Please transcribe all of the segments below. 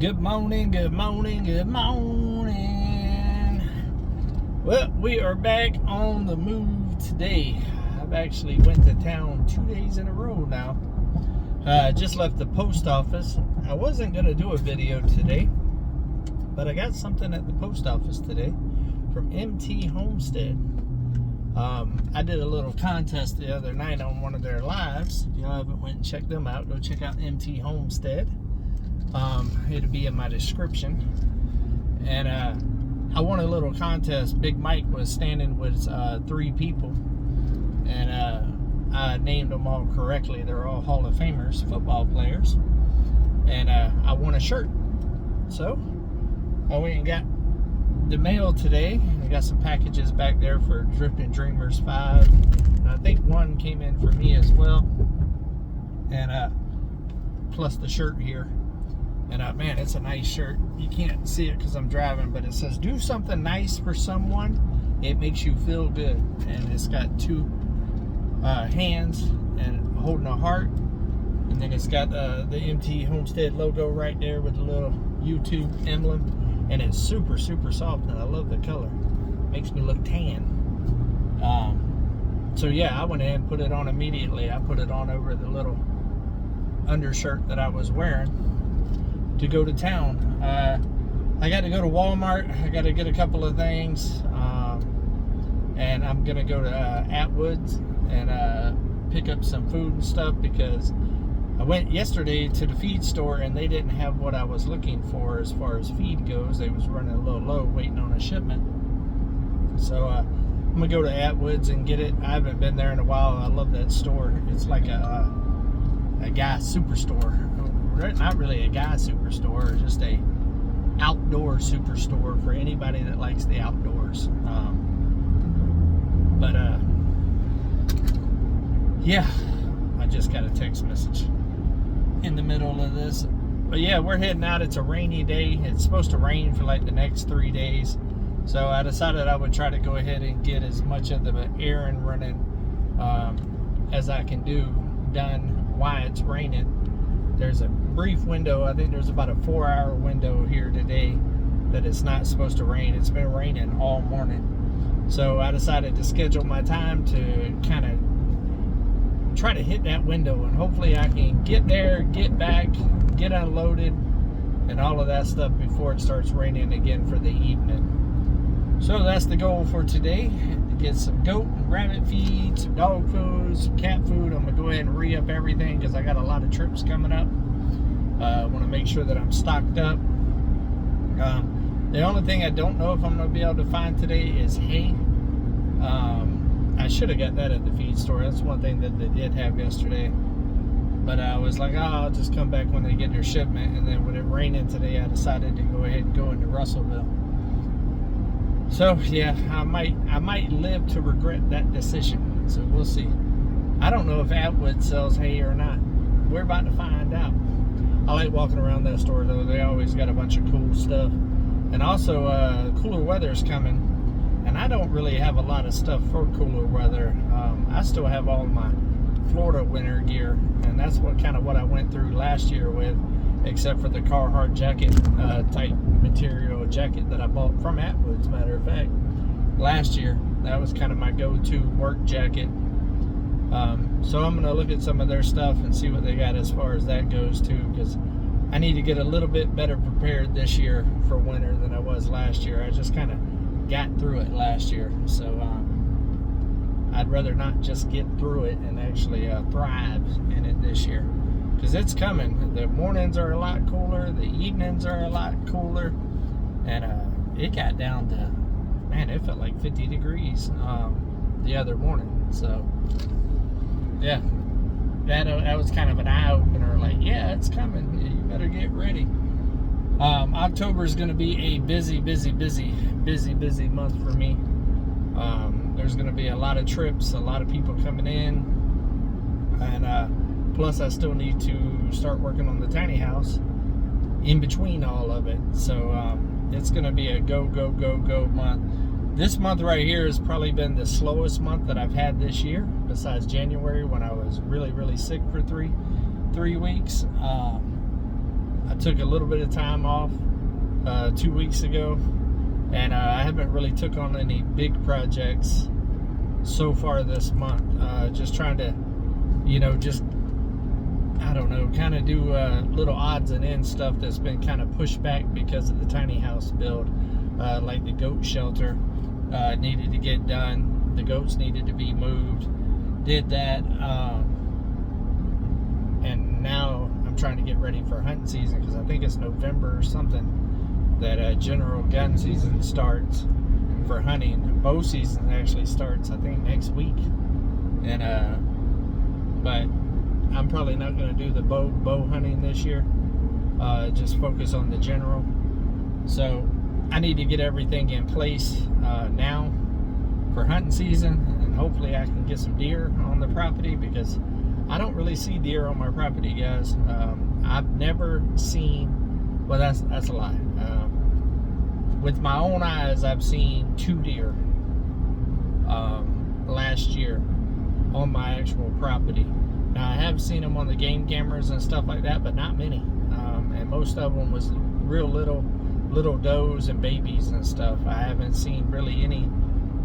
Good morning, good morning, good morning. Well, we are back on the move today. I've actually went to town 2 days in a row now. Just left the post office. I wasn't going to do a video today, but I got something at the post office today from MT Homestead. I did a little contest the other night on one of their lives. If y'all haven't went and checked them out, go check out MT Homestead. It'll be in my description. And I won a little contest. Big Mike was standing with 3 people, and I named them all correctly. They're all Hall of Famers, football players, and I won a shirt. So I went and got the mail today. I got some packages back there for Drifting Dreamers 5. And I think one came in for me as well, and plus the shirt here. And man, it's a nice shirt. You can't see it because I'm driving, but it says, "Do something nice for someone. It makes you feel good." And it's got 2 hands and holding a heart. And then it's got the MT Homestead logo right there with the little YouTube emblem. And it's super, super soft, and I love the color. Makes me look tan. So yeah, I went ahead and put it on immediately. I put it on over the little undershirt that I was wearing to go to town. I got to go to Walmart. I got to get a couple of things, and I'm gonna go to Atwood's and pick up some food and stuff, because I went yesterday to the feed store and they didn't have what I was looking for as far as feed goes. They was running a little low, waiting on a shipment. So I'm gonna go to Atwood's and get it. I haven't been there in a while. I love that store. It's like a guy superstore. Not really a guy superstore, just a outdoor superstore for anybody that likes the outdoors. Yeah, I just got a text message in the middle of this. But yeah, we're heading out. It's a rainy day. It's supposed to rain for like the next 3 days. So I decided I would try to go ahead and get as much of the errand running as I can do done while it's raining. There's a brief window. I think there's about a 4-hour window here today that it's not supposed to rain. It's been raining all morning. So I decided to schedule my time to kind of try to hit that window, and hopefully I can get there, get back, get unloaded, and all of that stuff before it starts raining again for the evening. So that's the goal for today, to get some goat and rabbit feed, some dog food, some cat food. I'm going to go ahead and re-up everything because I got a lot of trips coming up. I want to make sure that I'm stocked up. The only thing I don't know if I'm going to be able to find today is hay. I should have got that at the feed store. That's one thing that they did have yesterday. But I was like, I'll just come back when they get their shipment. And then when it rained today, I decided to go ahead and go into Russellville. So yeah, I might live to regret that decision. So we'll see. I don't know if Atwood sells hay or not. We're about to find out. I like walking around that store though. They always got a bunch of cool stuff. And also cooler weather's coming. And I don't really have a lot of stuff for cooler weather. I still have all my Florida winter gear, and that's what I went through last year with, except for the Carhartt jacket type material jacket that I bought from Atwood's, matter of fact, last year. That was kind of my go-to work jacket. So I'm gonna look at some of their stuff and see what they got as far as that goes too, because I need to get a little bit better prepared this year for winter than I was last year. I just kind of got through it last year, so I'd rather not just get through it and actually thrive in it this year, because it's coming. The mornings are a lot cooler, the evenings are a lot cooler, and it got down to, man, it felt like 50 degrees the other morning. So yeah, that was kind of an eye-opener, like, yeah, it's coming, you better get ready. October is going to be a busy month for me. There's going to be a lot of trips, a lot of people coming in, and plus I still need to start working on the tiny house in between all of it. So it's going to be a go month. This month right here has probably been the slowest month that I've had this year, besides January when I was really sick for three weeks. I took a little bit of time off 2 weeks ago, and I haven't really took on any big projects so far this month. Just trying to, just, I don't know, kind of do little odds and ends stuff that's been kind of pushed back because of the tiny house build. Like the goat shelter needed to get done. The goats needed to be moved. Did that. And now I'm trying to get ready for hunting season, because I think it's November or something that general gun season starts for hunting. Bow season actually starts, I think, next week. And but I'm probably not going to do the bow hunting this year. Just focus on the general. So I need to get everything in place now for hunting season, and hopefully I can get some deer on the property, because I don't really see deer on my property, guys. I've never seen, well, that's a lie. With my own eyes, I've seen 2 deer last year on my actual property. Now, I have seen them on the game cameras and stuff like that, but not many. And most of them was real little does and babies and stuff. I haven't seen really any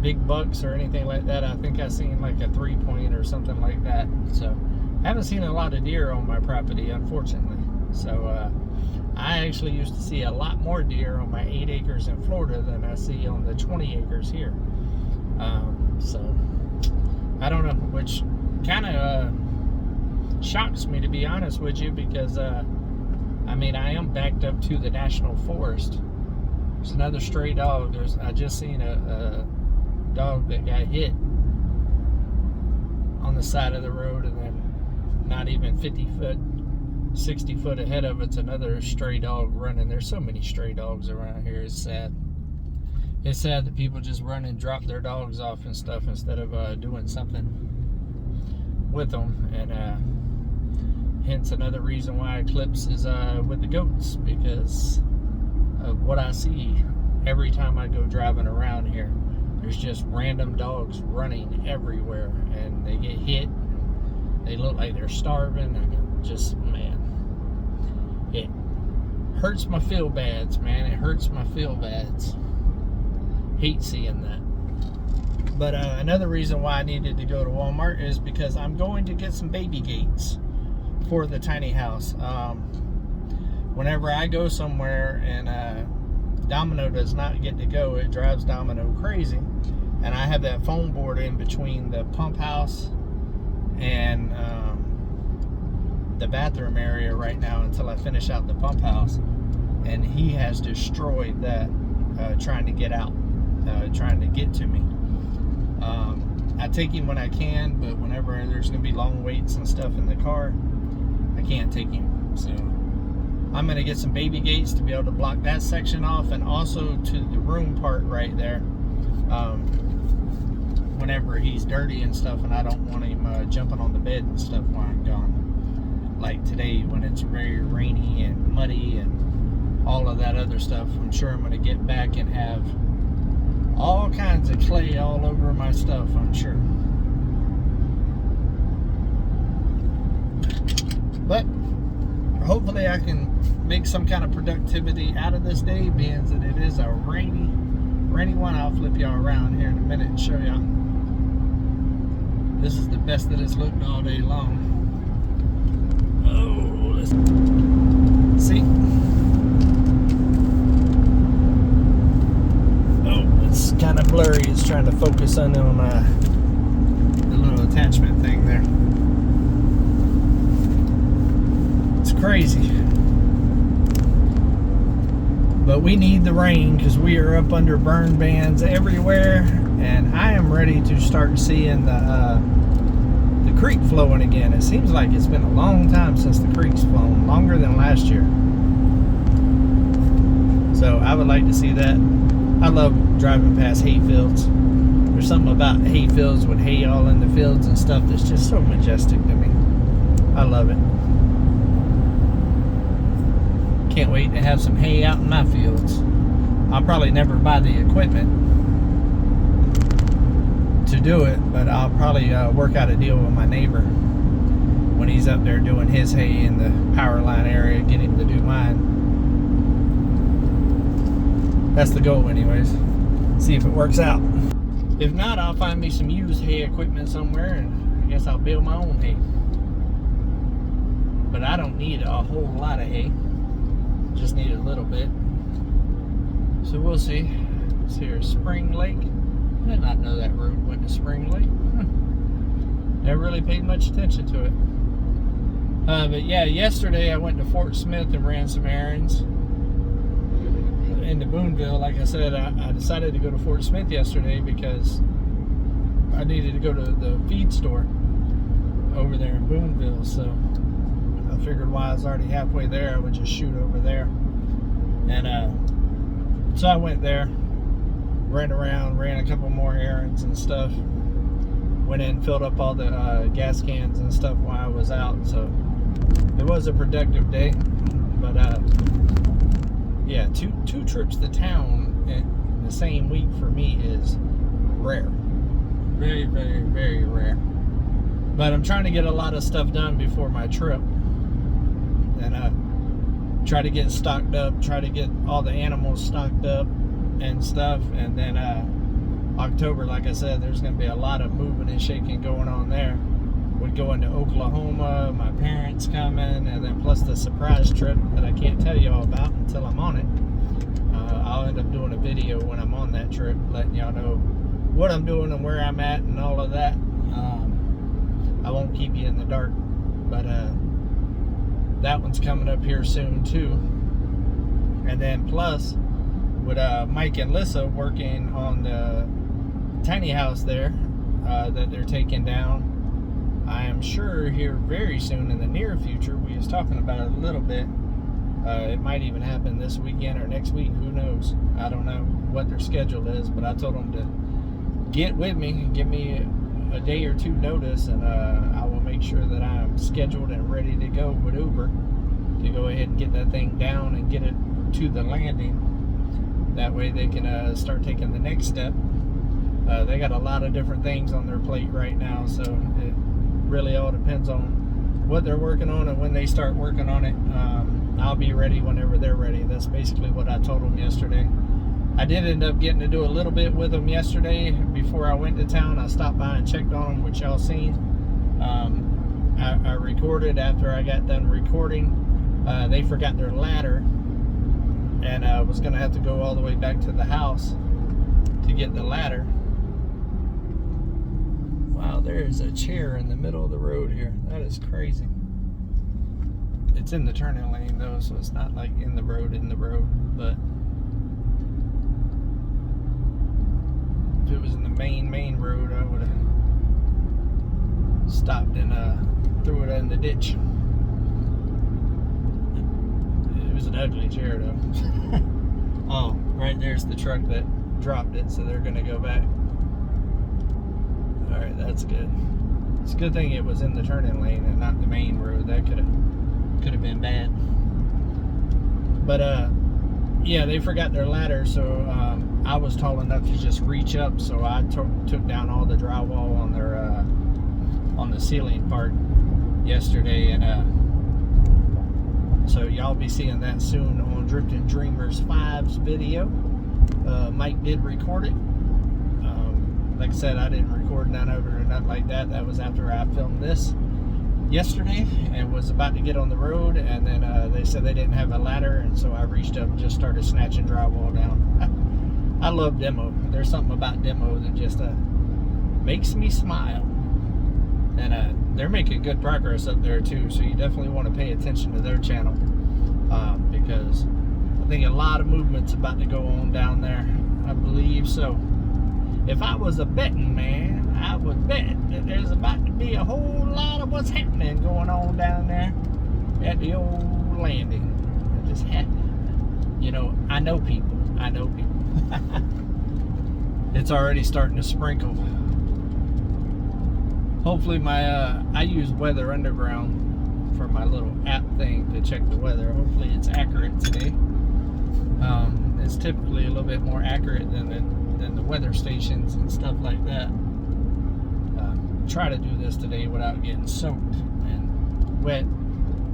big bucks or anything like that. I think I seen like a 3-point or something like that. So I haven't seen a lot of deer on my property, unfortunately. So I actually used to see a lot more deer on my 8 acres in Florida than I see on the 20 acres here. So I don't know, which kind of shocks me, to be honest with you, because I mean, I am backed up to the national forest. There's another stray dog. I just seen a dog that got hit on the side of the road, and then not even 50 foot, 60 foot ahead of it's another stray dog running. There's so many stray dogs around here. It's sad. It's sad that people just run and drop their dogs off and stuff instead of doing something with them. And hence another reason why Eclipse is with the goats, because of what I see every time I go driving around here. There's just random dogs running everywhere, and they get hit. They look like they're starving, and just, man, it hurts my feel bads, man. It hurts my feel bads. Hate seeing that. But another reason why I needed to go to Walmart is because I'm going to get some baby gates for the tiny house. Whenever I go somewhere and Domino does not get to go, it drives Domino crazy. And I have that foam board in between the pump house and the bathroom area right now until I finish out the pump house. And he has destroyed that trying to get out, trying to get to me. I take him when I can, but whenever there's going to be long waits and stuff in the car, I can't take him. So I'm going to get some baby gates to be able to block that section off, and also to the room part right there. Whenever he's dirty and stuff, and I don't want him jumping on the bed and stuff while I'm gone. Like today when it's very rainy and muddy and all of that other stuff, I'm sure I'm going to get back and have all kinds of clay all over my stuff, I'm sure. But hopefully I can make some kind of productivity out of this day, being that it is a rainy one. I'll flip y'all around here in a minute and show y'all. This is the best that it's looked all day long. Oh, let's see. Oh, it's kind of blurry. It's trying to focus on the little attachment thing there. It's crazy. But we need the rain, because we are up under burn bans everywhere, and I am ready to start seeing the creek flowing again. It seems like it's been a long time since the creek's flown, longer than last year. So I would like to see that. I love driving past hay fields. There's something about hay fields with hay all in the fields and stuff that's just so majestic to me. I love it. Can't wait to have some hay out in my fields. I'll probably never buy the equipment to do it, but I'll probably work out a deal with my neighbor when he's up there doing his hay in the power line area, get him to do mine. That's the goal anyways. See if it works out. If not, I'll find me some used hay equipment somewhere, and I guess I'll build my own hay. But I don't need a whole lot of hay. Just need a little bit. So we'll see. It's here, Spring Lake. I did not know that road went to Spring Lake. Never really paid much attention to it. But yeah, yesterday I went to Fort Smith and ran some errands. Into Boonville, like I said, I decided to go to Fort Smith yesterday because I needed to go to the feed store over there in Boonville. So I figured while I was already halfway there, I would just shoot over there. And so I went there, ran around, ran a couple more errands and stuff. Went in, filled up all the gas cans and stuff while I was out. So it was a productive day. But yeah, two trips to town in the same week for me is rare. Very, very, very rare. But I'm trying to get a lot of stuff done before my trip. And try to get stocked up, try to get all the animals stocked up and stuff. And then October, like I said, there's going to be a lot of moving and shaking going on there. We're going to Oklahoma, my parents coming, and then plus the surprise trip that I can't tell you all about until I'm on it. I'll end up doing a video when I'm on that trip, letting y'all know what I'm doing and where I'm at and all of that. I won't keep you in the dark, but that one's coming up here soon too. And then plus, with Mike and Lissa working on the tiny house there that they're taking down, I am sure here very soon in the near future, we was talking about it a little bit, it might even happen this weekend or next week, who knows. I don't know what their schedule is, but I told them to get with me, give me a day or two notice, and I will make sure that I'm scheduled and ready to go with Uber to go ahead and get that thing down and get it to the landing. That way they can start taking the next step. They got a lot of different things on their plate right now, so it really all depends on what they're working on and when they start working on it. I'll be ready whenever they're ready. That's basically what I told them yesterday. I did end up getting to do a little bit with them yesterday before I went to town. I stopped by and checked on them, which y'all seen. I recorded after I got done recording. They forgot their ladder, and I was gonna have to go all the way back to the house to get the ladder. Wow, there's a chair in the middle of the road here. That is crazy. It's in the turning lane though, so it's not like in the road, but if it was in the main road, I would have stopped and threw it in the ditch. It was an ugly chair though. Oh, right there's the truck that dropped it, so they're gonna go back. Alright, that's good. It's a good thing it was in the turning lane and not the main road. That could have been bad. But yeah, they forgot their ladder, so I was tall enough to just reach up, so I took down all the drywall on their on the ceiling part yesterday, and so y'all be seeing that soon on Drifting Dreamers 5's video. Mike did record it. Like I said, I didn't record none of it or nothing like that. That was after I filmed this yesterday and was about to get on the road, and then they said they didn't have a ladder, and so I reached up and just started snatching drywall down. I love demo. There's something about demo that just makes me smile. And they're making good progress up there too, so you definitely want to pay attention to their channel, because I think a lot of movement's about to go on down there. I believe so. If I was a betting man, I would bet that there's about to be a whole lot of what's happening going on down there at the old landing. It just happened. You know, I know people. It's already starting to sprinkle. Hopefully I use Weather Underground for my little app thing to check the weather. Hopefully it's accurate today. It's typically a little bit more accurate than the weather stations and stuff like that. Try to do this today without getting soaked, and wet.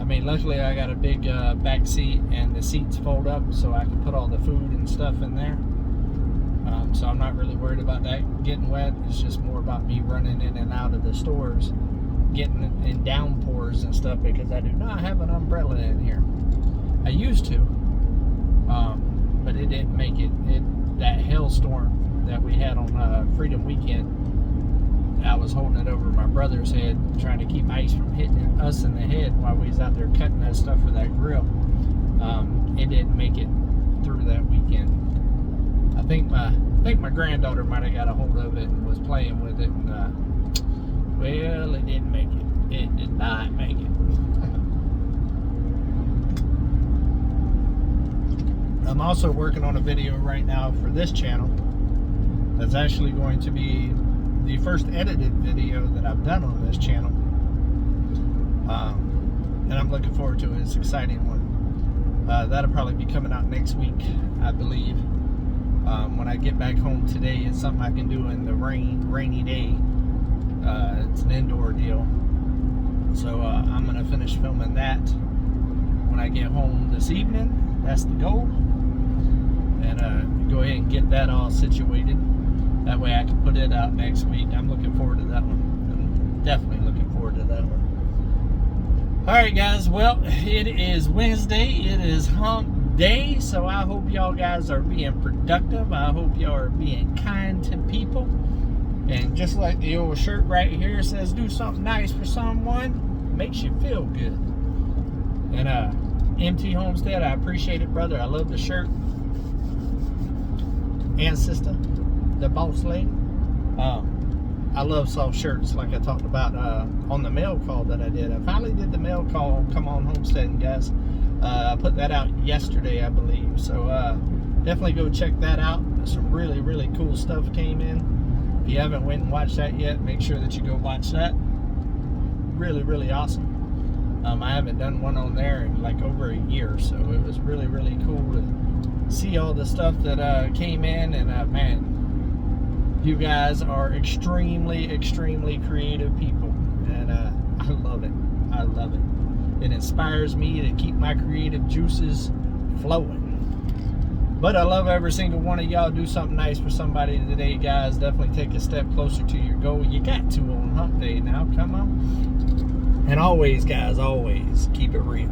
I mean, luckily I got a big back seat, and the seats fold up so I can put all the food and stuff in there. So I'm not really worried about that getting wet. It's just more about me running in and out of the stores, getting in downpours and stuff, because I do not have an umbrella in here. I used to, but it didn't make it. That hailstorm that we had on Freedom Weekend, I was holding it over my brother's head, trying to keep ice from hitting us in the head while we was out there cutting that stuff for that grill. It didn't make it through that weekend. I think my granddaughter might have got a hold of it and was playing with it, and well, it didn't make it. It did not make it. I'm also working on a video right now for this channel that's actually going to be the first edited video that I've done on this channel, and I'm looking forward to it. It's an exciting one. That'll probably be coming out next week, I believe. When I get back home today, it's something I can do in the rainy day. It's an indoor deal, so I'm gonna finish filming that when I get home this evening. That's the goal, and go ahead and get that all situated. That way I can put it out next week. I'm looking forward to that one. I'm definitely looking forward to that one. Alright guys, well, it is Wednesday. It is hump day, so I hope y'all guys are being productive. I hope y'all are being kind to people. And just like the old shirt right here says, do something nice for someone, makes you feel good. And MT Homestead, I appreciate it, brother. I love the shirt. And sister, the boss lady. I love soft shirts, like I talked about on the mail call that I did. I finally did the mail call, Come On Homesteading, guys. I put that out yesterday, I believe. So definitely go check that out. Some really, really cool stuff came in. If you haven't went and watched that yet, make sure that you go watch that. Really, really awesome. I haven't done one on there in like over a year, so it was really, really cool to see all the stuff that came in. And man, you guys are extremely, extremely creative people, and I love it. I love it. It inspires me to keep my creative juices flowing. But I love every single one of y'all. Do something nice for somebody today, guys. Definitely take a step closer to your goal. You got to on hump day now. Come on. And always, guys, always keep it real.